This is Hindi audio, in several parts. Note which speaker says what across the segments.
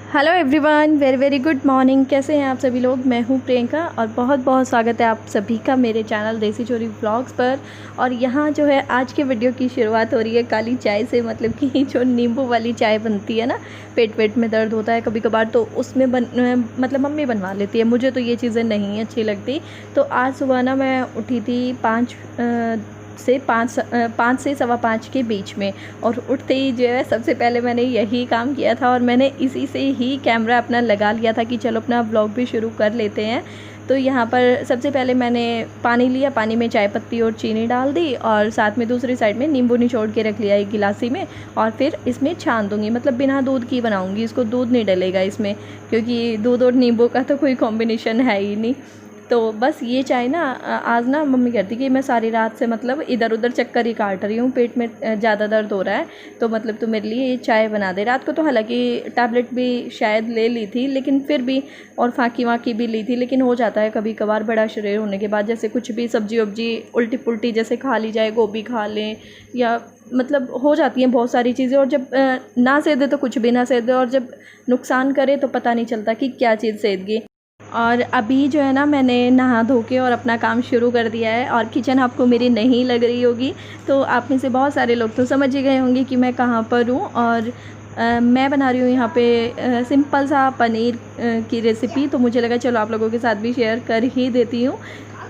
Speaker 1: Hello everyone, very very good morning. कैसे हैं आप सभी लोग। मैं हूं प्रियंका और बहुत बहुत स्वागत है आप सभी का मेरे चैनल देसी चोरी व्लॉग्स पर। और यहाँ जो है आज के वीडियो की शुरुआत हो रही है काली चाय से। मतलब कि जो नींबू वाली चाय बनती है ना, पेट में दर्द होता है कभी कभार, तो उसमें मतलब मम्मी बनवा लेती है। मुझे तो ये चीज़ें नहीं अच्छी लगती। तो आज सुबह ना मैं उठी थी 5 से 5:15 के बीच में। और उठते ही जो है सबसे पहले मैंने यही काम किया था और मैंने इसी से ही कैमरा अपना लगा लिया था कि चलो अपना व्लॉग भी शुरू कर लेते हैं। तो यहाँ पर सबसे पहले मैंने पानी लिया, पानी में चाय पत्ती और चीनी डाल दी और साथ में दूसरी साइड में नींबू निचोड़ के रख लिया एक गिलासी में। और फिर इसमें छान दूँगी, मतलब बिना दूध की बनाऊँगी इसको, दूध नहीं डलेगा इसमें क्योंकि दूध और नींबू का तो कोई कॉम्बिनेशन है ही नहीं। तो बस ये चाय ना आज ना मम्मी कहती कि मैं सारी रात से मतलब इधर उधर चक्कर ही काट रही हूँ, पेट में ज़्यादा दर्द हो रहा है, तो मतलब तू मेरे लिए ये चाय बना दे। रात को तो हालांकि टैबलेट भी शायद ले ली थी, लेकिन फिर भी, और फाकी वाकी भी ली थी, लेकिन हो जाता है कभी कभार बड़ा शरीर होने के बाद, जैसे कुछ भी सब्जी वब्जी उल्टी पुल्टी जैसे खा ली जाए, गोभी खा लें या मतलब हो जाती हैं बहुत सारी चीज़ें। और जब ना सेधे तो कुछ भी ना सेधे, और जब नुकसान करे तो पता नहीं चलता कि क्या चीज़ सेध गई। और अभी जो है ना मैंने नहा धो के और अपना काम शुरू कर दिया है। और किचन आपको मेरी नहीं लग रही होगी, तो आप में से बहुत सारे लोग तो समझ ही गए होंगे कि मैं कहाँ पर हूँ। और मैं बना रही हूँ यहाँ पे सिंपल सा पनीर की रेसिपी। तो मुझे लगा चलो आप लोगों के साथ भी शेयर कर ही देती हूँ।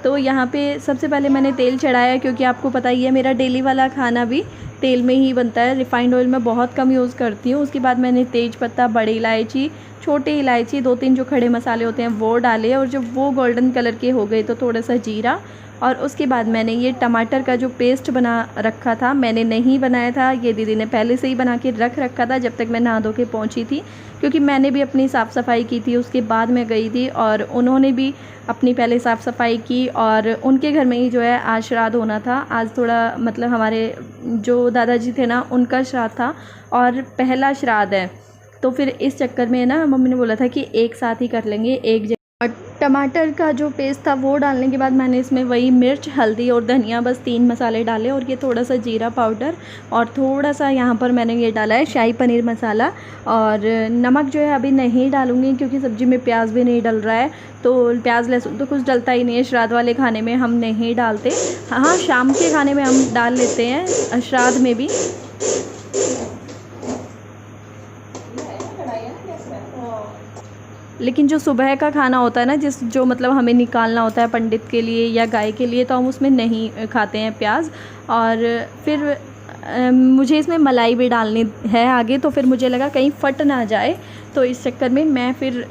Speaker 1: तो यहाँ पे सबसे पहले मैंने तेल चढ़ाया, क्योंकि आपको पता ही है मेरा डेली वाला खाना भी तेल में ही बनता है। रिफाइंड ऑयल मैं बहुत कम यूज़ करती हूँ। उसके बाद मैंने तेज पत्ता, बड़ी इलायची, छोटी इलायची, 2-3 जो खड़े मसाले होते हैं वो डाले। और जब वो गोल्डन कलर के हो गए तो थोड़ा सा जीरा। और उसके बाद मैंने ये टमाटर का जो पेस्ट बना रखा था, मैंने नहीं बनाया था, ये दीदी ने पहले से ही बना के रख रखा था जब तक मैं नहा धो के पहुँची थी। क्योंकि मैंने भी अपनी साफ़ सफाई की थी, उसके बाद मैं गई थी और उन्होंने भी अपनी पहले साफ़ सफाई की। और उनके घर में ही जो है आज श्राद्ध होना था। आज थोड़ा मतलब हमारे जो दादाजी थे ना, उनका श्राद्ध था और पहला श्राद्ध है। तो फिर इस चक्कर में ना मम्मी ने बोला था कि एक साथ ही कर लेंगे एक जगह। और टमाटर का जो पेस्ट था वो डालने के बाद मैंने इसमें वही मिर्च, हल्दी और धनिया, बस 3 मसाले डाले। और ये थोड़ा सा जीरा पाउडर और थोड़ा सा यहाँ पर मैंने ये डाला है शाही पनीर मसाला। और नमक जो है अभी नहीं डालूँगी क्योंकि सब्ज़ी में प्याज भी नहीं डल रहा है। तो प्याज लहसुन तो कुछ डलता ही नहीं है, श्राद्ध वाले खाने में हम नहीं डालते। हाँ, शाम के खाने में हम डाल लेते हैं, श्राद्ध में भी। लेकिन जो सुबह का खाना होता है ना, जो मतलब हमें निकालना होता है पंडित के लिए या गाय के लिए, तो हम उसमें नहीं खाते हैं प्याज। और फिर मुझे इसमें मलाई भी डालनी है आगे, तो फिर मुझे लगा कहीं फट ना जाए, तो इस चक्कर में मैं फिर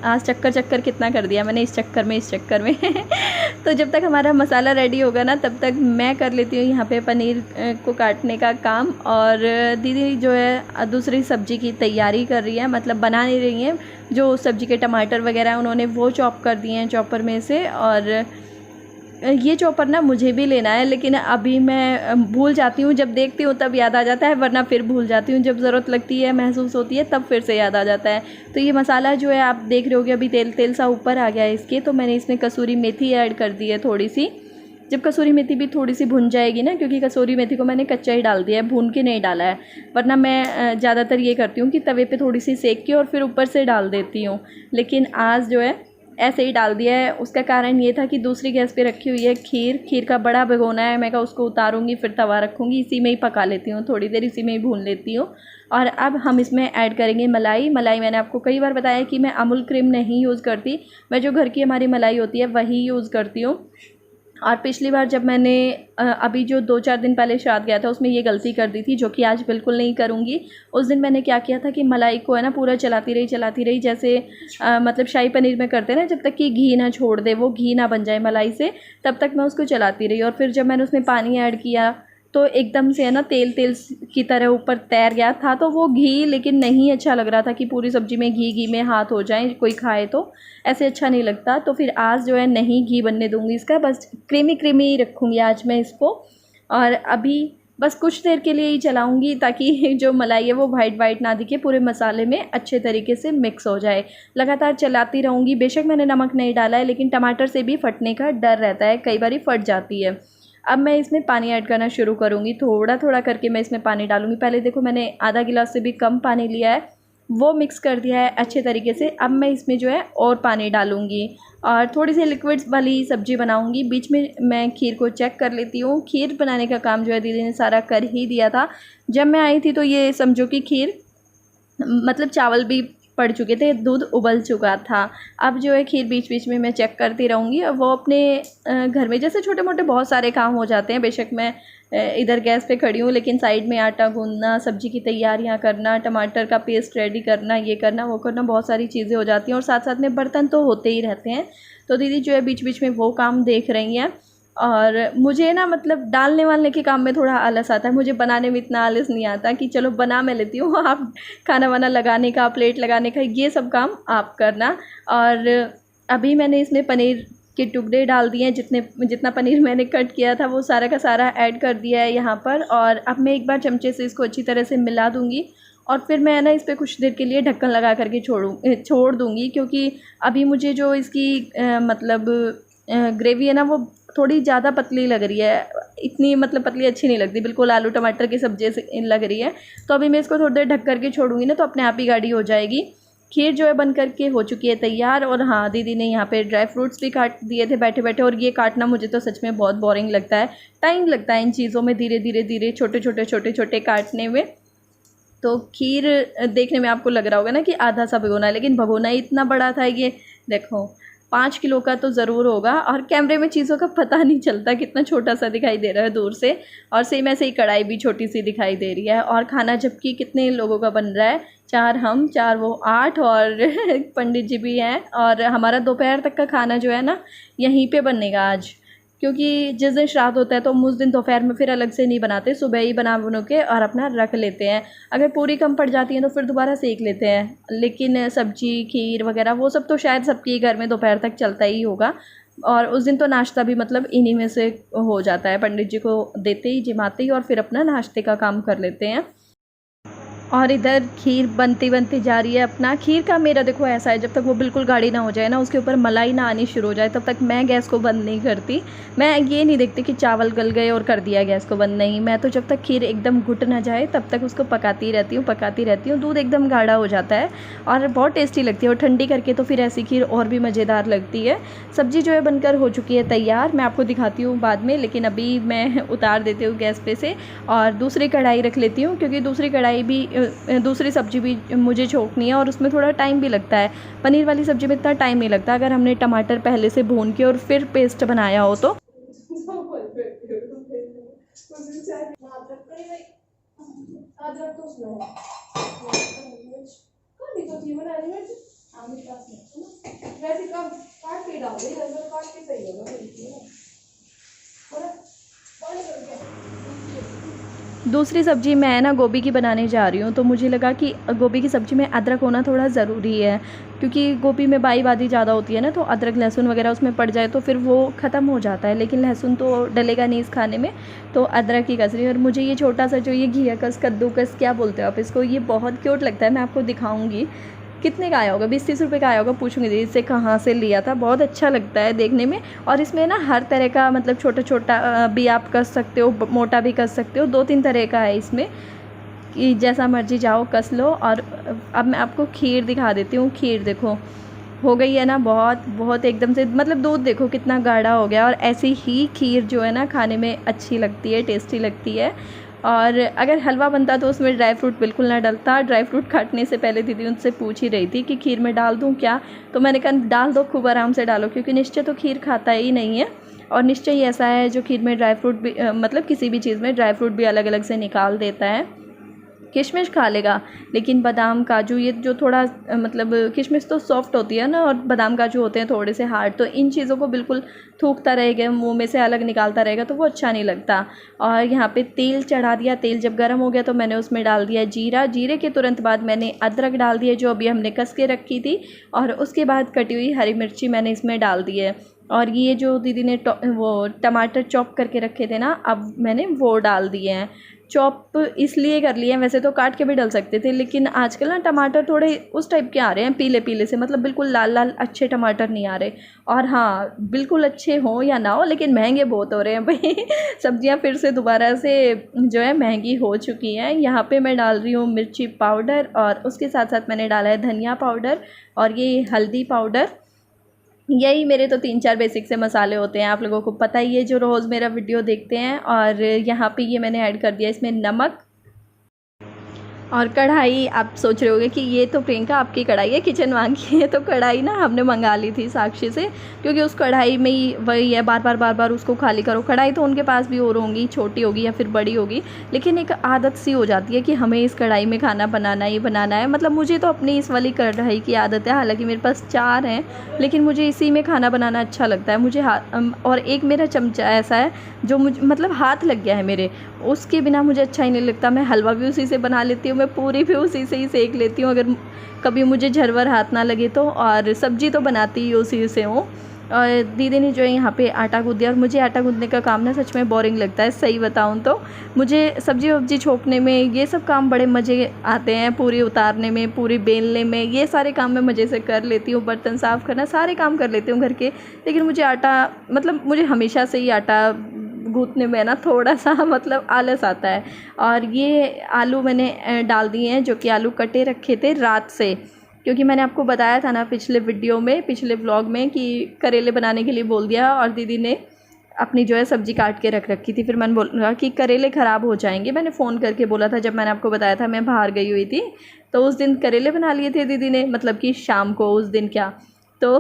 Speaker 1: आज चक्कर कितना कर दिया मैंने इस चक्कर में तो जब तक हमारा मसाला रेडी होगा ना, तब तक मैं कर लेती हूँ यहाँ पे पनीर को काटने का काम। और दीदी जो है दूसरी सब्ज़ी की तैयारी कर रही है, मतलब बना नहीं रही है। जो सब्ज़ी के टमाटर वगैरह उन्होंने वो चॉप कर दिए हैं चॉपर में से। और ये चॉपर ना मुझे भी लेना है, लेकिन अभी मैं भूल जाती हूँ, जब देखती हूँ तब याद आ जाता है, वरना फिर भूल जाती हूँ। जब ज़रूरत लगती है, महसूस होती है, तब फिर से याद आ जाता है। तो ये मसाला जो है आप देख रहे होगे अभी तेल सा ऊपर आ गया है इसके, तो मैंने इसमें कसूरी मेथी ऐड कर दी है थोड़ी सी। जब कसूरी मेथी भी थोड़ी सी भुन जाएगी ना, क्योंकि कसूरी मेथी को मैंने कच्चा ही डाल दिया है, भून के नहीं डाला है। वरना मैं ज़्यादातर ये करती हूँ कि तवे पे थोड़ी सी सेक के और फिर ऊपर से डाल देती हूँ, लेकिन आज जो है ऐसे ही डाल दिया है। उसका कारण ये था कि दूसरी गैस पे रखी हुई है खीर का बड़ा भगोना है। मैं कहा उसको उतारूँगी फिर तवा रखूँगी, इसी में ही पका लेती हूँ, थोड़ी देर इसी में ही भून लेती हूँ। और अब हम इसमें ऐड करेंगे मलाई। मैंने आपको कई बार बताया कि मैं अमूल क्रीम नहीं यूज़ करती, मैं जो घर की हमारी मलाई होती है वही यूज़ करती हूँ। और पिछली बार जब मैंने अभी जो 2-4 दिन पहले श्राद्ध गया था, उसमें ये गलती कर दी थी, जो कि आज बिल्कुल नहीं करूँगी। उस दिन मैंने क्या किया था कि मलाई को है ना पूरा चलाती रही, जैसे मतलब शाही पनीर में करते हैं ना, जब तक कि घी ना छोड़ दे, वो घी ना बन जाए मलाई से, तब तक मैं उसको चलाती रही। और फिर जब मैंने उसमें पानी ऐड किया तो एकदम से है ना तेल की तरह ऊपर तैर गया था। तो वो घी लेकिन नहीं अच्छा लग रहा था कि पूरी सब्ज़ी में घी में हाथ हो जाए, कोई खाए तो ऐसे अच्छा नहीं लगता। तो फिर आज जो है नहीं घी बनने दूँगी इसका, बस क्रीमी रखूँगी आज मैं इसको। और अभी बस कुछ देर के लिए ही चलाऊँगी, ताकि जो मलाई है वो वाइट ना दिखे, पूरे मसाले में अच्छे तरीके से मिक्स हो जाए। लगातार चलाती रहूँगी। बेशक मैंने नमक नहीं डाला है, लेकिन टमाटर से भी फटने का डर रहता है, कई बार फट जाती है। अब मैं इसमें पानी ऐड करना शुरू करूँगी, थोड़ा थोड़ा करके मैं इसमें पानी डालूँगी। पहले देखो मैंने आधा गिलास से भी कम पानी लिया है, वो मिक्स कर दिया है अच्छे तरीके से। अब मैं इसमें जो है और पानी डालूँगी और थोड़ी सी लिक्विड्स वाली सब्ज़ी बनाऊँगी। बीच में मैं खीर को चेक कर लेती हूँ। खीर बनाने का काम जो है दीदी ने सारा कर ही दिया था। जब मैं आई थी तो ये समझो कि खीर मतलब चावल भी पड़ चुके थे, दूध उबल चुका था। अब जो है खीर बीच बीच में मैं चेक करती रहूँगी। और वो अपने घर में जैसे छोटे मोटे बहुत सारे काम हो जाते हैं। बेशक मैं इधर गैस पे खड़ी हूँ, लेकिन साइड में आटा गूँदना, सब्ज़ी की तैयारियाँ करना, टमाटर का पेस्ट रेडी करना, ये करना वो करना, बहुत सारी चीज़ें हो जाती हैं। और साथ साथ में बर्तन तो होते ही रहते हैं। तो दीदी जो है बीच बीच में वो काम देख रही हैं। और मुझे ना मतलब डालने वालने के काम में थोड़ा आलस आता है। मुझे बनाने में इतना आलस नहीं आता कि चलो बना मैं लेती हूँ, आप खाना वाना लगाने का, प्लेट लगाने का, ये सब काम आप करना। और अभी मैंने इसमें पनीर के टुकड़े डाल दिए हैं। जितना पनीर मैंने कट किया था वो सारा का सारा ऐड कर दिया है यहाँ पर। और अब मैं एक बार चमचे से इसको अच्छी तरह से मिला दूँगी और फिर मैं ना इस पर कुछ देर के लिए ढक्कन लगा करके छोड़ दूँगी। क्योंकि अभी मुझे जो इसकी मतलब ग्रेवी है ना वो थोड़ी ज़्यादा पतली लग रही है। इतनी मतलब पतली अच्छी नहीं लगती, बिल्कुल आलू टमाटर की सब्ज़ी से लग रही है। तो अभी मैं इसको थोड़ी देर ढक करके छोड़ूंगी ना तो अपने आप ही गाढ़ी हो जाएगी। खीर जो है बन करके हो चुकी है तैयार। और हाँ, दीदी ने यहाँ पे ड्राई फ्रूट्स भी काट दिए थे बैठे बैठे। और ये काटना मुझे तो सच में बहुत बोरिंग लगता है। टाइम लगता है इन चीज़ों में, धीरे धीरे धीरे छोटे छोटे काटने में। तो खीर देखने में आपको लग रहा होगा ना कि आधा सा भगोना, लेकिन भगोना ही इतना बड़ा था। ये देखो 5 किलो का तो ज़रूर होगा। और कैमरे में चीज़ों का पता नहीं चलता, कितना छोटा सा दिखाई दे रहा है दूर से। और सेम ऐसे ही कढ़ाई भी छोटी सी दिखाई दे रही है। और खाना जबकि कितने लोगों का बन रहा है, 4 हम 4 वो 8 और पंडित जी भी हैं। और हमारा दोपहर तक का खाना जो है ना यहीं पे बनेगा आज। क्योंकि जिस दिन श्राद्ध होता है तो हम उस दिन दोपहर में फिर अलग से नहीं बनाते, सुबह ही बना के और अपना रख लेते हैं। अगर पूरी कम पड़ जाती है तो फिर दोबारा सेक लेते हैं। लेकिन सब्जी खीर वगैरह वो सब तो शायद सबके घर में दोपहर तक चलता ही होगा। और उस दिन तो नाश्ता भी मतलब इन्हीं में से हो जाता है, पंडित जी को देते ही जिमाते ही और फिर अपना नाश्ते का काम कर लेते हैं। और इधर खीर बनती बनती जा रही है। अपना खीर का मेरा देखो ऐसा है, जब तक वो बिल्कुल गाढ़ी ना हो जाए ना, उसके ऊपर मलाई ना आनी शुरू हो जाए, तब तक मैं गैस को बंद नहीं करती। मैं ये नहीं देखती कि चावल गल गए और कर दिया गैस को बंद, नहीं। मैं तो जब तक खीर एकदम घुट ना जाए तब तक उसको पकाती रहती हूँ। दूध एकदम गाढ़ा हो जाता है और बहुत टेस्टी लगती है। और ठंडी करके तो फिर ऐसी खीर और भी मज़ेदार लगती है। सब्ज़ी जो है बनकर हो चुकी है तैयार, मैं आपको दिखाती हूँ बाद में। लेकिन अभी मैं उतार देती हूँ गैस पे से और दूसरी कढ़ाई रख लेती हूँ। क्योंकि दूसरी कढ़ाई भी दूसरी सब्ज़ी भी मुझे छोंकनी है और उसमें थोड़ा टाइम भी लगता है। पनीर वाली सब्ज़ी में इतना टाइम नहीं लगता अगर हमने टमाटर पहले से भून के और फिर पेस्ट बनाया हो तो। दूसरी सब्ज़ी मैं ना गोभी की बनाने जा रही हूँ। तो मुझे लगा कि गोभी की सब्ज़ी में अदरक होना थोड़ा ज़रूरी है। क्योंकि गोभी में बाई बादी ज़्यादा होती है ना, तो अदरक लहसुन वगैरह उसमें पड़ जाए तो फिर वो ख़त्म हो जाता है। लेकिन लहसुन तो डलेगा नहीं इस खाने में, तो अदरक ही कस रही है। और मुझे ये छोटा सा जो ये घिया कस, कद्दूकस क्या बोलते हो आप इसको, ये बहुत क्यूट लगता है। मैं आपको दिखाऊँगी। कितने का आया होगा, 20-30 रुपये का आया होगा। पूछूंगी दीदी से कहाँ से लिया था। बहुत अच्छा लगता है देखने में। और इसमें ना हर तरह का मतलब छोटा छोटा भी आप कस सकते हो, मोटा भी कस सकते हो। 2-3 तरह का है इसमें कि जैसा मर्जी जाओ कस लो। और अब मैं आपको खीर दिखा देती हूँ। खीर देखो हो गई है ना, बहुत बहुत एकदम से मतलब दूध देखो कितना गाढ़ा हो गया। और ऐसी ही खीर जो है ना खाने में अच्छी लगती है, टेस्टी लगती है। और अगर हलवा बनता तो उसमें ड्राई फ्रूट बिल्कुल ना डलता। ड्राई फ्रूट काटने से पहले दीदी उनसे पूछ ही रही थी कि खीर में डाल दूं क्या, तो मैंने कहा डाल दो, खूब आराम से डालो। क्योंकि निश्चय तो खीर खाता ही नहीं है। और निश्चय ही ऐसा है जो खीर में ड्राई फ्रूट भी मतलब किसी भी चीज़ में ड्राई फ्रूट भी अलग अलग से निकाल देता है। किशमिश खा लेगा, लेकिन बादाम काजू ये जो थोड़ा मतलब किशमिश तो सॉफ्ट होती है ना और बादाम काजू होते हैं थोड़े से हार्ड, तो इन चीज़ों को बिल्कुल थूकता रहेगा, मुंह में से अलग निकालता रहेगा, तो वो अच्छा नहीं लगता। और यहाँ पे तेल चढ़ा दिया। तेल जब गर्म हो गया तो मैंने उसमें डाल दिया जीरा। जीरे के तुरंत बाद मैंने अदरक डाल दिया जो अभी हमने कस के रखी थी। और उसके बाद कटी हुई हरी मिर्ची मैंने इसमें डाल दी है। और ये जो दीदी ने वो टमाटर चॉप करके रखे थे ना, अब मैंने वो डाल दिए हैं। चॉप इसलिए कर लिए हैं, वैसे तो काट के भी डल सकते थे, लेकिन आजकल ना टमाटर थोड़े उस टाइप के आ रहे हैं, पीले पीले से, मतलब बिल्कुल लाल लाल अच्छे टमाटर नहीं आ रहे। और हाँ, बिल्कुल अच्छे हों या ना हो, लेकिन महंगे बहुत हो रहे हैं भाई। सब्जियां फिर से दोबारा से जो है महंगी हो चुकी हैं। यहाँ पे मैं डाल रही हूँ मिर्ची पाउडर, और उसके साथ साथ मैंने डाला है धनिया पाउडर और ये हल्दी पाउडर। यही मेरे तो 3-4 बेसिक से मसाले होते हैं, आप लोगों को पता ही है जो रोज़ मेरा वीडियो देखते हैं। और यहाँ पे ये मैंने ऐड कर दिया इसमें नमक और कढ़ाई। आप सोच रहे होंगे कि ये तो प्रियंका आपकी कढ़ाई है, किचन मांगी है। तो कढ़ाई ना हमने मंगा ली थी साक्षी से, क्योंकि उस कढ़ाई में ही वही है, बार बार उसको खाली करो। कढ़ाई तो उनके पास भी और होंगी, छोटी होगी या फिर बड़ी होगी, लेकिन एक आदत सी हो जाती है कि हमें इस कढ़ाई में खाना बनाना ही बनाना है। मतलब मुझे तो अपनी इस वाली कढ़ाई की आदत है, हालाँकि मेरे पास 4 हैं, लेकिन मुझे इसी में खाना बनाना अच्छा लगता है। मुझे और एक मेरा चमचा ऐसा है जो मुझे मतलब हाथ लग गया है मेरे, उसके बिना मुझे अच्छा ही नहीं लगता। मैं हलवा भी उसी से बना लेती हूँ, मैं पूरी भी उसी से ही सेक लेती हूँ अगर कभी मुझे झरवर हाथ ना लगे तो। और सब्ज़ी तो बनाती ही उसी से हूँ। और दीदी ने जो है यहाँ पे आटा गूँथ दिया, और मुझे आटा गूँथने का काम ना सच में बोरिंग लगता है, सही बताऊँ तो। मुझे सब्ज़ी वब्जी छोंकने में ये सब काम बड़े मज़े आते हैं, पूरी उतारने में, पूरी बेलने में, ये सारे काम मैं मज़े से कर लेती हूँ। बर्तन साफ़ करना, सारे काम कर लेती हूँ घर के। लेकिन मुझे आटा, मतलब मुझे हमेशा से ही आटा गूँथने में ना थोड़ा सा मतलब आलस आता है। और ये आलू मैंने डाल दिए हैं, जो कि आलू कटे रखे थे रात से, क्योंकि मैंने आपको बताया था ना पिछले वीडियो में, पिछले व्लॉग में, कि करेले बनाने के लिए बोल दिया, और दीदी ने अपनी जो है सब्ज़ी काट के रख रखी थी। फिर मैंने बोला कि करेले ख़राब हो जाएंगे, मैंने फ़ोन करके बोला था जब मैंने आपको बताया था मैं बाहर गई हुई थी। तो उस दिन करेले बना लिए थे दीदी ने, मतलब कि शाम को, उस दिन क्या। तो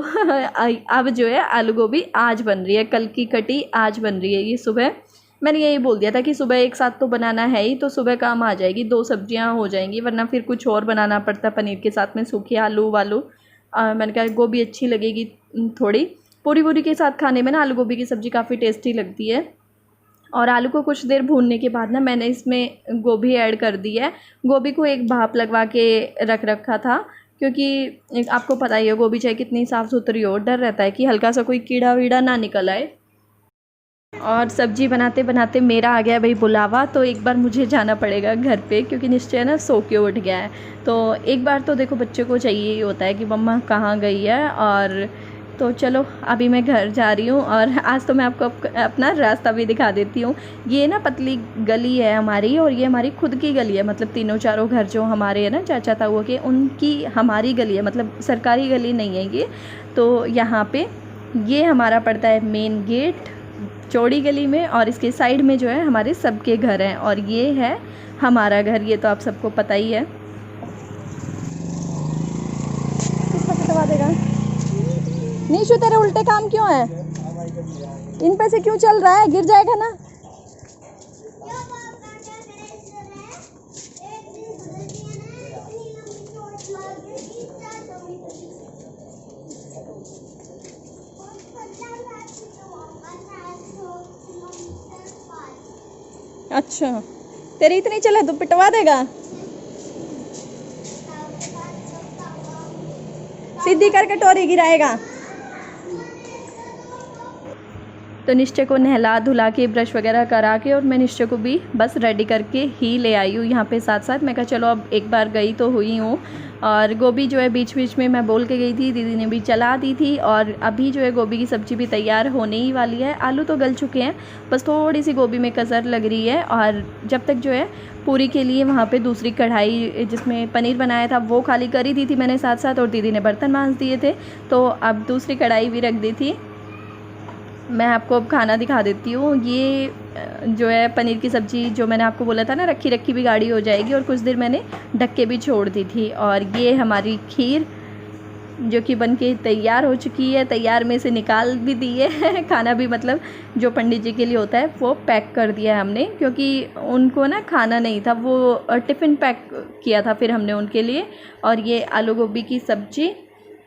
Speaker 1: अब जो है आलू गोभी आज बन रही है, कल की कटी आज बन रही है। ये सुबह मैंने यही बोल दिया था कि सुबह एक साथ तो बनाना है ही, तो सुबह काम आ जाएगी, 2 सब्जियां हो जाएंगी, वरना फिर कुछ और बनाना पड़ता पनीर के साथ में, सूखे आलू वालू। मैंने कहा गोभी अच्छी लगेगी थोड़ी, पूरी पूरी के साथ खाने में ना आलू गोभी की सब्ज़ी काफ़ी टेस्टी लगती है। और आलू को कुछ देर भूनने के बाद ना मैंने इसमें गोभी ऐड कर दी है। गोभी को एक भाप लगवा के रख रखा था, क्योंकि आपको पता ही है गोभी चाहे कितनी साफ़ सुथरी हो, डर रहता है कि हल्का सा कोई कीड़ा वीड़ा ना निकल आए। और सब्ज़ी बनाते बनाते मेरा आ गया भाई बुलावा, तो एक बार मुझे जाना पड़ेगा घर पे, क्योंकि निश्चय ना सो के उठ गया है। तो एक बार तो देखो बच्चे को चाहिए ही होता है कि मम्मा कहाँ गई है। और तो चलो अभी मैं घर जा रही हूँ, और आज तो मैं आपको अपना रास्ता भी दिखा देती हूँ। ये ना पतली गली है हमारी, और ये हमारी खुद की गली है, मतलब तीनों चारों घर जो हमारे हैं ना चाचा ताऊ के, उनकी हमारी गली है, मतलब सरकारी गली नहीं है ये। तो यहाँ पे ये हमारा पड़ता है मेन गेट चौड़ी गली में, और इसके साइड में जो है हमारे सबके घर हैं, और ये है हमारा घर, ये तो आप सबको पता ही है। किसका कटवा देगा? नीशु तेरे उल्टे काम क्यों है? इन पे से क्यों चल रहा है? गिर जाएगा ना। अच्छा, तेरी इतनी चले तो पिटवा देगा। सीधी कर कटोरी गिराएगा। तो निश्चय को नहला धुला के ब्रश वगैरह करा के, और मैं निश्चय को भी बस रेडी करके ही ले आई हूँ यहाँ पे साथ साथ। मैं कहा चलो अब एक बार गई तो हुई हूँ। और गोभी जो है बीच बीच में मैं बोल के गई थी, दीदी ने भी चला दी थी, और अभी जो है गोभी की सब्ज़ी भी तैयार होने ही वाली है। आलू तो गल चुके हैं, बस थोड़ी सी गोभी में कसर लग रही है। और जब तक जो है पूरी के लिए वहाँ पे दूसरी कढ़ाई जिसमें पनीर बनाया था वो खाली करी दी थी मैंने साथ साथ, और दीदी ने बर्तन मांज दिए थे, तो अब दूसरी कढ़ाई भी रख दी थी। मैं आपको अब खाना दिखा देती हूँ। ये जो है पनीर की सब्ज़ी जो मैंने आपको बोला था ना, रखी रखी भी गाढ़ी हो जाएगी, और कुछ देर मैंने ढक के भी छोड़ दी थी। और ये हमारी खीर जो कि बनके तैयार हो चुकी है, तैयार में से निकाल भी दी है। खाना भी मतलब जो पंडित जी के लिए होता है वो पैक कर दिया है हमने, क्योंकि उनको ना खाना नहीं था, वो टिफ़िन पैक किया था फिर हमने उनके लिए। और ये आलू गोभी की सब्ज़ी,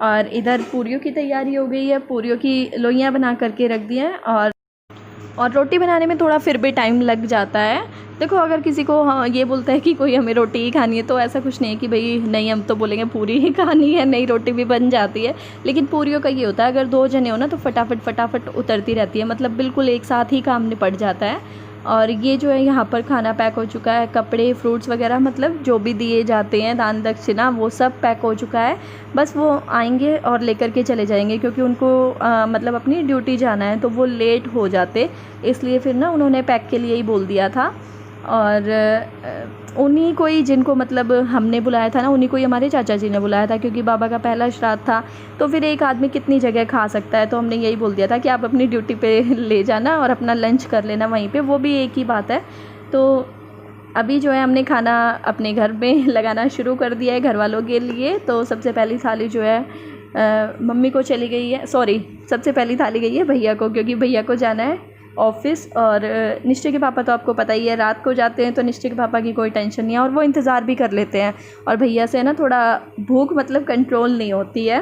Speaker 1: और इधर पूरियों की तैयारी हो गई है, पूरियों की लोइयाँ बना करके रख दी हैं। और रोटी बनाने में थोड़ा फिर भी टाइम लग जाता है। देखो अगर किसी को हाँ ये बोलता है कि कोई हमें रोटी ही खानी है, तो ऐसा कुछ नहीं है कि भाई नहीं, हम तो बोलेंगे पूरी ही खानी है, नहीं रोटी भी बन जाती है। लेकिन पूरियों का ये होता है अगर 2 जने हो ना तो फटाफट उतरती रहती है, मतलब बिल्कुल एक साथ ही काम निपट जाता है। और ये जो है यहाँ पर खाना पैक हो चुका है, कपड़े, फ्रूट्स वगैरह, मतलब जो भी दिए जाते हैं दान दक्षिणा वो सब पैक हो चुका है। बस वो आएंगे और लेकर के चले जाएंगे, क्योंकि उनको मतलब अपनी ड्यूटी जाना है, तो वो लेट हो जाते, इसलिए फिर ना उन्होंने पैक के लिए ही बोल दिया था। और उन्हीं को ही जिनको मतलब हमने बुलाया था ना, उन्हीं को ही हमारे चाचा जी ने बुलाया था, क्योंकि बाबा का पहला श्राद्ध था। तो फिर एक आदमी कितनी जगह खा सकता है, तो हमने यही बोल दिया था कि आप अपनी ड्यूटी पे ले जाना और अपना लंच कर लेना वहीं पे, वो भी एक ही बात है। तो अभी जो है हमने खाना अपने घर में लगाना शुरू कर दिया है घर वालों के लिए। तो सबसे पहली थाली जो है मम्मी को चली गई है, सॉरी सबसे पहली थाली गई है भैया को, क्योंकि भैया को जाना है ऑफिस। और निश्चय के पापा तो आपको पता ही है रात को जाते हैं, तो निश्चय के पापा की कोई टेंशन नहीं है और वो इंतज़ार भी कर लेते हैं। और भैया से ना थोड़ा भूख मतलब कंट्रोल नहीं होती है,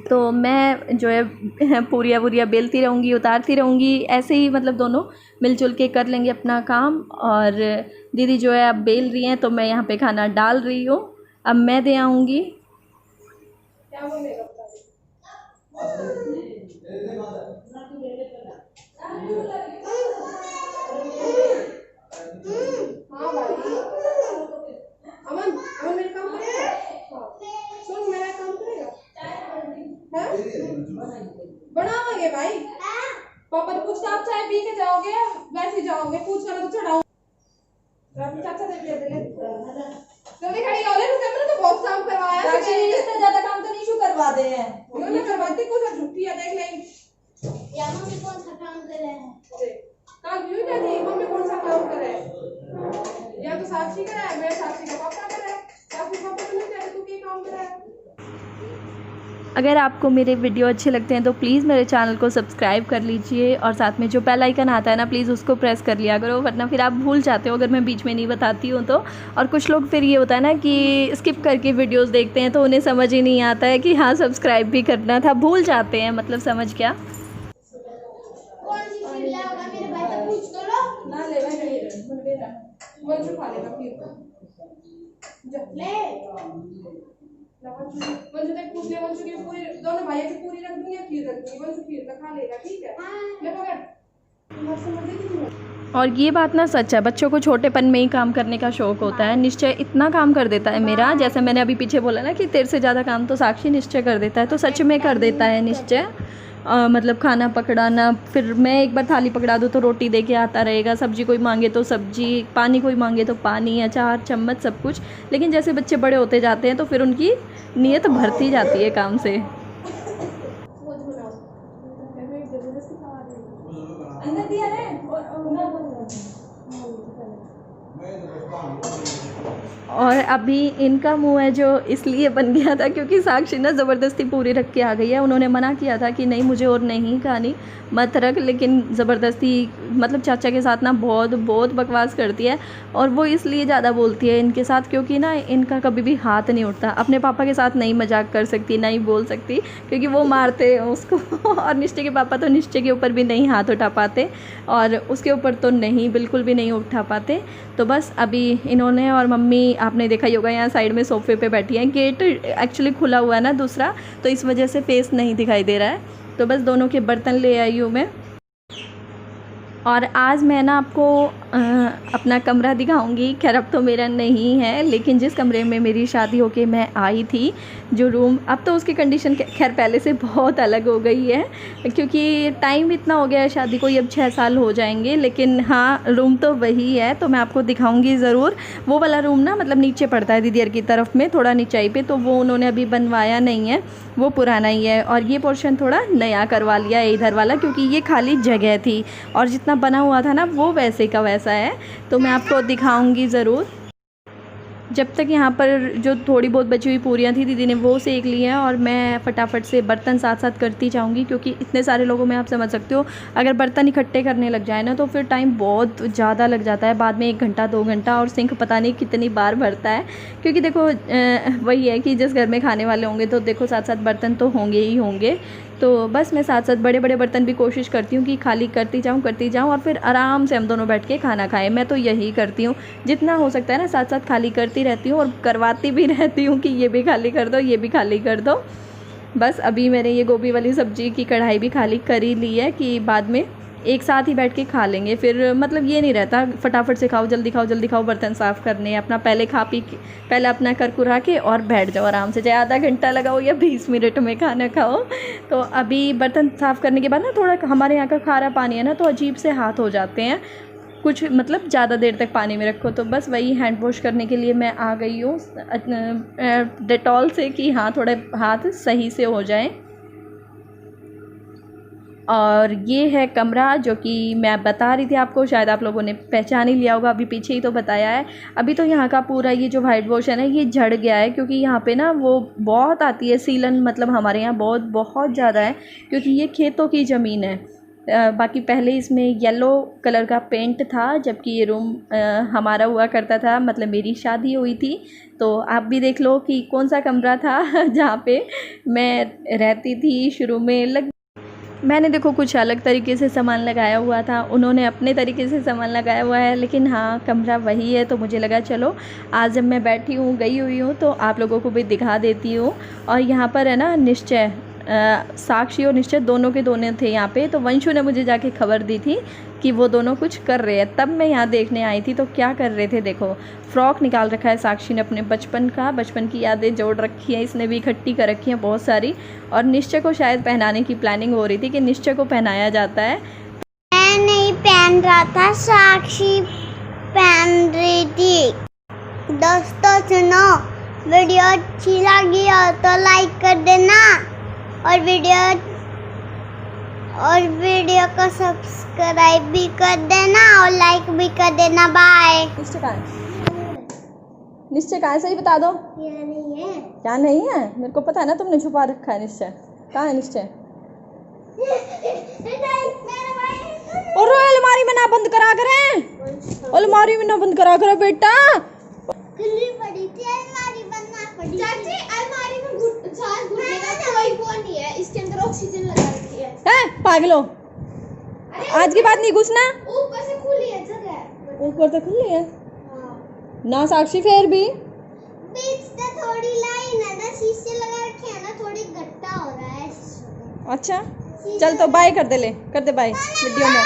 Speaker 1: तो मैं जो है पूरियाँ बेलती रहूँगी, उतारती रहूँगी, ऐसे ही मतलब दोनों मिलजुल के कर लेंगे अपना काम। और दीदी जो है अब बेल रही हैं, तो मैं यहाँ पे खाना डाल रही हूँ, अब मैं दे आऊँगी।
Speaker 2: बनाओगे भाई? पापा तो पूछता आप चाय पी के जाओगे वैसे जाओगे, पूछ कर तो चढ़ाओ। चाचा दे दे जल्दी खड़ी हो ले, तुमने तो बहुत काम करवाया है। चाची इससे ज्यादा काम तो नीशू करवा दे हैं, उन्होंने करवाती कुछ झूठी है, देख लेंगे यार मम्मी कौन सा काम कर रहे हैं। कल भी क्या थी मम्मी कौन सा काम कर रहे हैं, या तो साक्षी कर रहा है, मेरे साक्षी का पापा कर रहा है, साक्षी पापा तो नहीं कह रहे तू क्या काम कर रहा है।
Speaker 1: अगर आपको मेरे वीडियो अच्छे लगते हैं तो प्लीज़ मेरे चैनल को सब्सक्राइब कर लीजिए, और साथ में जो बेल आइकन आता है ना प्लीज़ उसको प्रेस कर लिया करो, वरना फिर आप भूल जाते हो अगर मैं बीच में नहीं बताती हूँ तो। और कुछ लोग फिर ये होता है ना कि स्किप करके वीडियोस देखते हैं, तो उन्हें समझ ही नहीं आता है कि हाँ सब्सक्राइब भी करना था, भूल जाते हैं, मतलब समझ क्या।
Speaker 2: वंशु तक पूछ ले, वंशु की पूरी दोनों भाइयों की पूरी रख दूंगी, खीर रख दूंगी, वंशु खीर का खा लेगा, ठीक है? ले पकड़, तुम्हारे समझ नहीं।
Speaker 1: और ये बात ना सच है, बच्चों को छोटेपन में ही काम करने का शौक़ होता है। निश्चय इतना काम कर देता है मेरा, जैसे मैंने अभी पीछे बोला ना कि तेरे से ज़्यादा काम तो साक्षी निश्चय कर देता है, तो सच में कर देता है निश्चय। मतलब खाना पकड़ाना, फिर मैं एक बार थाली पकड़ा दूँ तो रोटी दे के आता रहेगा, सब्जी कोई मांगे तो सब्जी, पानी कोई मांगे तो पानी, अचार, चम्मच, सब कुछ। लेकिन जैसे बच्चे बड़े होते जाते हैं तो फिर उनकी नीयत भरती जाती है काम से। और अभी इनका मुंह है जो इसलिए बन गया था क्योंकि साक्षी ना ज़बरदस्ती पूरी रख के आ गई है। उन्होंने मना किया था कि नहीं मुझे और नहीं खानी, मत रख, लेकिन ज़बरदस्ती मतलब चाचा के साथ ना बहुत बकवास करती है। और वो इसलिए ज़्यादा बोलती है इनके साथ क्योंकि ना इनका कभी भी हाथ नहीं उठता। अपने पापा के साथ नहीं मजाक कर सकती, नहीं बोल सकती, क्योंकि वो मारते हैं उसको। और निश्चय के पापा तो निश्चय के ऊपर भी नहीं हाथ उठा पाते, और उसके ऊपर तो नहीं, बिल्कुल भी नहीं उठा पाते। तो बस अभी इन्होंने और मम्मी, आपने देखा ही होगा, यहाँ साइड में सोफ़े पे बैठी हैं। गेट एक्चुअली खुला हुआ है ना दूसरा, तो इस वजह से फेस नहीं दिखाई दे रहा है। तो बस दोनों के बर्तन ले आई हूँ मैं। और आज मैं ना आपको अपना कमरा दिखाऊंगी। खैर अब तो मेरा नहीं है, लेकिन जिस कमरे में मेरी शादी होके मैं आई थी, जो रूम, अब तो उसकी कंडीशन खैर पहले से बहुत अलग हो गई है, क्योंकि टाइम इतना हो गया है शादी को, अब 6 साल हो जाएंगे। लेकिन हाँ, रूम तो वही है, तो मैं आपको दिखाऊंगी ज़रूर। वो वाला रूम ना मतलब नीचे पड़ता है दीदी की तरफ में, थोड़ा नीचाई पे, तो वो उन्होंने अभी बनवाया नहीं है, वो पुराना ही है। और ये पोर्शन थोड़ा नया करवा लिया है इधर वाला, क्योंकि ये खाली जगह थी और जितना बना हुआ था ना वो वैसे का वैसा है। तो मैं आपको दिखाऊंगी ज़रूर। जब तक यहाँ पर जो थोड़ी बहुत बची हुई पूरियाँ थी दीदी ने वो सेक ली हैं, और मैं फटाफट से बर्तन साथ साथ करती जाऊँगी, क्योंकि इतने सारे लोगों में आप समझ सकते हो अगर बर्तन इकट्ठे करने लग जाए ना तो फिर टाइम बहुत ज़्यादा लग जाता है, बाद में 1 घंटा 2 घंटा, और सिंक पता नहीं कितनी बार भरता है। क्योंकि देखो वही है कि जिस घर में खाने वाले होंगे तो देखो साथ साथ बर्तन तो होंगे ही होंगे। तो बस मैं साथ साथ बड़े बड़े बर्तन भी कोशिश करती हूँ कि खाली करती जाऊँ और फिर आराम से हम दोनों बैठ के खाना खाएं। मैं तो यही करती हूँ, जितना हो सकता है ना साथ साथ खाली करती रहती हूँ और करवाती भी रहती हूँ कि ये भी खाली कर दो, ये भी खाली कर दो। बस अभी मैंने ये गोभी वाली सब्ज़ी की कढ़ाई भी खाली कर ही ली है कि बाद में एक साथ ही बैठ के खा लेंगे। फिर मतलब ये नहीं रहता फटाफट से खाओ, जल्दी खाओ, बर्तन साफ़ करने, अपना पहले खा पी के पहले अपना कर कुरा के और बैठ जाओ आराम से, चाहे आधा घंटा लगाओ या 20 मिनट में खाना खाओ। तो अभी बर्तन साफ़ करने के बाद ना थोड़ा हमारे यहाँ का खारा पानी है ना, तो अजीब से हाथ हो जाते हैं कुछ, मतलब ज़्यादा देर तक पानी में रखो। तो बस वही हैंड वॉश करने के लिए मैं आ गई हूँ डेटॉल से, कि हाँ थोड़े हाथ सही से हो जाएं। और ये है कमरा जो कि मैं बता रही थी आपको, शायद आप लोगों ने पहचान ही लिया होगा, अभी पीछे ही तो बताया है। अभी तो यहाँ का पूरा ये जो वाइट वॉश है ना, ये झड़ गया है, क्योंकि यहाँ पे ना वो बहुत आती है सीलन, मतलब हमारे यहाँ बहुत ज़्यादा है, क्योंकि ये खेतों की ज़मीन है। बाकी पहले इसमें येलो कलर का पेंट था, जबकि ये रूम हमारा हुआ करता था, मतलब मेरी शादी हुई थी। तो आप भी देख लो कि कौन सा कमरा था जहाँ पे मैं रहती थी शुरू में। मैंने देखो कुछ अलग तरीके से सामान लगाया हुआ था, उन्होंने अपने तरीके से सामान लगाया हुआ है, लेकिन हाँ कमरा वही है। तो मुझे लगा चलो आज जब मैं बैठी हूँ, गई हुई हूँ, तो आप लोगों को भी दिखा देती हूँ। और यहाँ पर है ना निश्चय, साक्षी और निश्चय दोनों के दोनों थे यहाँ पे। तो वंशु ने मुझे जाके खबर दी थी कि वो दोनों कुछ कर रहे हैं, तब मैं यहाँ देखने आई थी। तो क्या कर रहे थे देखो, फ़्रॉक निकाल रखा है साक्षी ने अपने बचपन की यादें जोड़ रखी है, इसने भी इकट्ठी कर रखी हैं बहुत सारी। और निश्चय को शायद पहनाने की प्लानिंग हो रही थी कि निश्चय को पहनाया जाता है।
Speaker 3: मैं नहीं पहन रहा था, साक्षी पहन रही थी। दोस्तों सुनो, वीडियो अच्छी लगी हो तो लाइक कर देना, और वीडियो को सब्सक्राइब भी कर देना और लाइक भी कर देना। बाय।
Speaker 1: निश्चय कहाँ है? सही बता दो।
Speaker 3: ये नहीं है।
Speaker 1: क्या नहीं है? मेरे को पता है ना, तुमने छुपा रखा है। निश्चय कहाँ है? निश्चय और अलमारी में ना बंद करा करे, अलमारी में ना बंद करा करे बेटा।
Speaker 3: खुली पड़ी थी, अलमारी बंद ना पड़ी।
Speaker 2: चाची अलमारी में सांस घुटने का कोई वो नहीं है, इसके अंदर ऑक्सीजन लगा रखी है।
Speaker 1: पागलो, आज की बात नहीं घुसना।
Speaker 2: ऊपर से खुली है जगह,
Speaker 1: ऊपर से खुली है ना साक्षी, फिर भी
Speaker 3: बीच से थोड़ी लाइन है ना, शीशे लगा रखे हैं ना, थोड़ी गट्टा हो रहा है।
Speaker 1: अच्छा चल तो बाय कर दे, बाय वीडियो में।